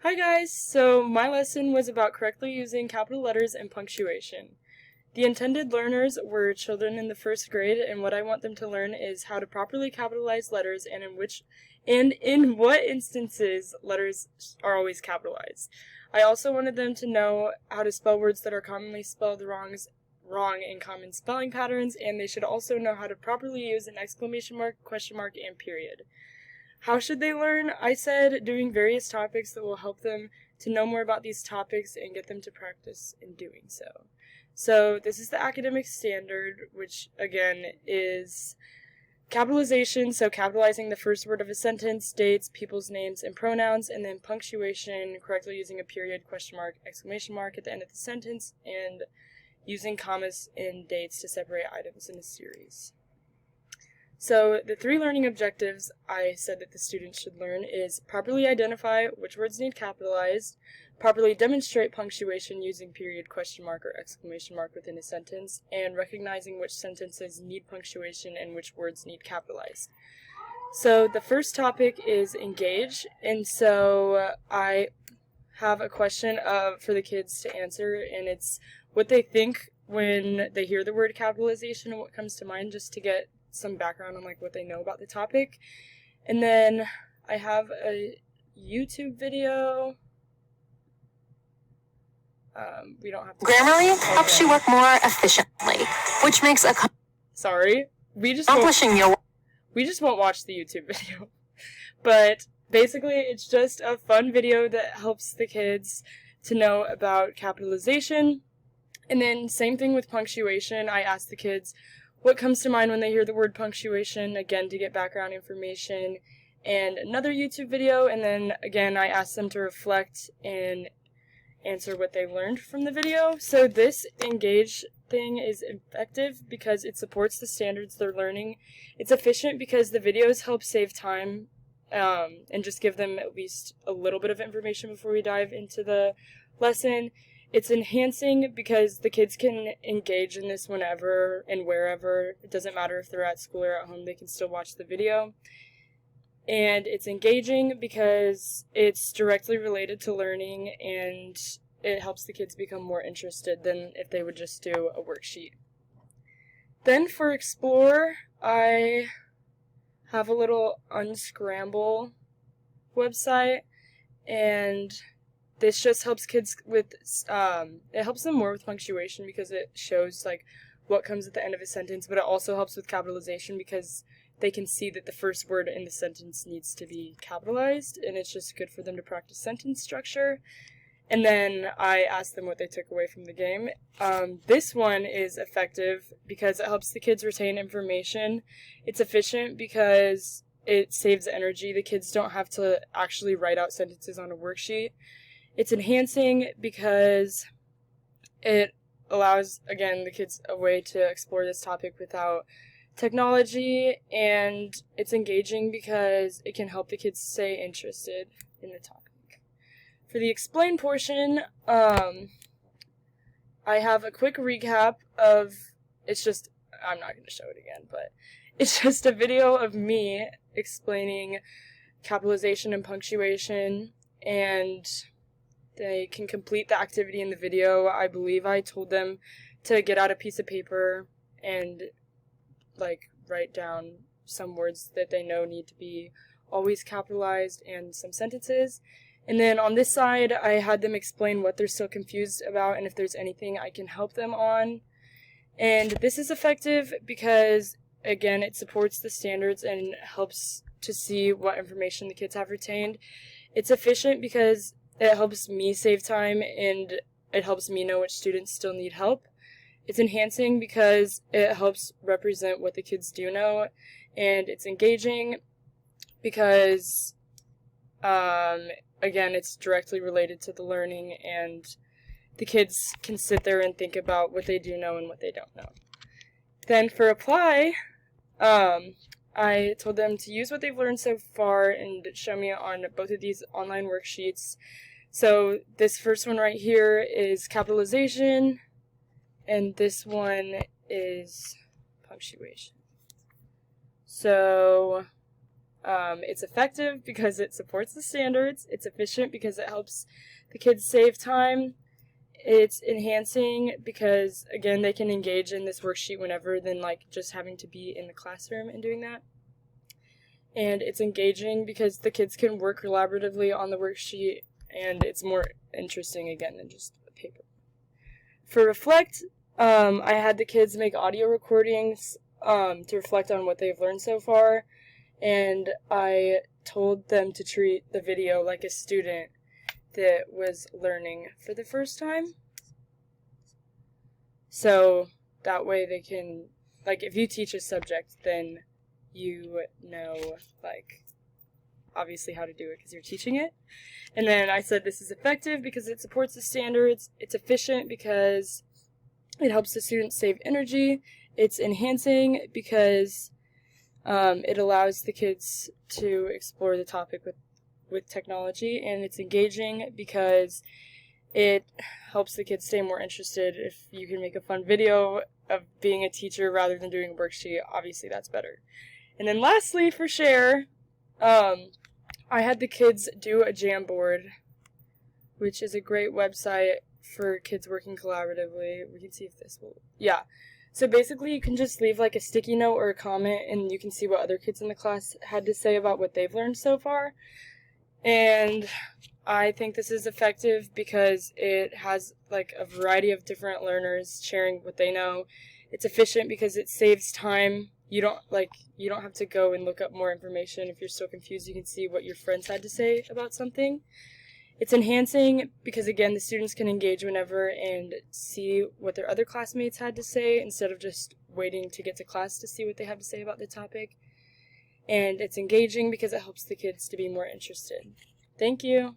Hi guys! So my lesson was about correctly using capital letters and punctuation. The intended learners were children in the first grade, and what I want them to learn is how to properly capitalize letters and in what instances letters are always capitalized. I also wanted them to know how to spell words that are commonly spelled wrong in common spelling patterns, and they should also know how to properly use an exclamation mark, question mark, and period. How should they learn? I said doing various topics that will help them to know more about these topics and get them to practice in doing so. So this is the academic standard, which again is capitalization, so capitalizing the first word of a sentence, dates, people's names, and pronouns, and then punctuation, correctly using a period, question mark, exclamation mark at the end of the sentence, and using commas and dates to separate items in a series. So the 3 learning objectives I said that the students should learn is properly identify which words need capitalized, properly demonstrate punctuation using period, question mark, or exclamation mark within a sentence, and recognizing which sentences need punctuation and which words need capitalized. So the first topic is engage, and so I have a question for the kids to answer, and it's what they think when they hear the word capitalization and what comes to mind, just to get some background on what they know about the topic. And then I have a YouTube video. We don't have to. Grammarly helps you work more efficiently, which makes Sorry, we just won't watch the YouTube video. But basically, it's just a fun video that helps the kids to know about capitalization. And then same thing with punctuation. I asked the kids what comes to mind when they hear the word punctuation, again, to get background information, and another YouTube video, and then, again, I asked them to reflect and answer what they learned from the video. So this engage thing is effective because it supports the standards they're learning. It's efficient because the videos help save time and just give them at least a little bit of information before we dive into the lesson. It's enhancing because the kids can engage in this whenever and wherever. It doesn't matter if they're at school or at home, they can still watch the video. And it's engaging because it's directly related to learning and it helps the kids become more interested than if they would just do a worksheet. Then for Explore, I have a little Unscramble website, and this just helps kids with, it helps them more with punctuation because it shows, what comes at the end of a sentence, but it also helps with capitalization because they can see that the first word in the sentence needs to be capitalized, and it's just good for them to practice sentence structure. And then I asked them what they took away from the game. This one is effective because it helps the kids retain information. It's efficient because it saves energy. The kids don't have to actually write out sentences on a worksheet. It's enhancing because it allows, again, the kids a way to explore this topic without technology, and it's engaging because it can help the kids stay interested in the topic. For the explain portion, I have a quick recap of, I'm not going to show it again, but it's just a video of me explaining capitalization and punctuation, and they can complete the activity in the video. I believe I told them to get out a piece of paper and write down some words that they know need to be always capitalized and some sentences. And then on this side, I had them explain what they're still confused about and if there's anything I can help them on. And this is effective because, again, it supports the standards and helps to see what information the kids have retained. It's efficient because it helps me save time and it helps me know which students still need help. It's enhancing because it helps represent what the kids do know, and it's engaging because, again, it's directly related to the learning, and the kids can sit there and think about what they do know and what they don't know. Then for apply, I told them to use what they've learned so far and show me on both of these online worksheets. So this first one right here is capitalization, and this one is punctuation. So It's effective because it supports the standards. It's efficient because it helps the kids save time. It's enhancing because, again, they can engage in this worksheet whenever than, like, just having to be in the classroom and doing that. And it's engaging because the kids can work collaboratively on the worksheet, and it's more interesting, again, than just a paper. For Reflect, I had the kids make audio recordings to reflect on what they've learned so far, and I told them to treat the video like a student that was learning for the first time. So that way they can, like, if you teach a subject, then you know, like, obviously how to do it because you're teaching it. And then I said this is effective because it supports the standards. It's efficient because it helps the students save energy. It's enhancing because it allows the kids to explore the topic with technology, and it's engaging because it helps the kids stay more interested. If you can make a fun video of being a teacher rather than doing a worksheet, obviously that's better. And then lastly, for Share, I had the kids do a Jamboard, which is a great website for kids working collaboratively. We can see if this will, yeah. So basically you can just leave like a sticky note or a comment, and you can see what other kids in the class had to say about what they've learned so far. And I think this is effective because it has like a variety of different learners sharing what they know. It's efficient because it saves time. You don't have to go and look up more information. If you're so confused, you can see what your friends had to say about something. It's enhancing because, again, the students can engage whenever and see what their other classmates had to say instead of just waiting to get to class to see what they have to say about the topic. And it's engaging because it helps the kids to be more interested. Thank you.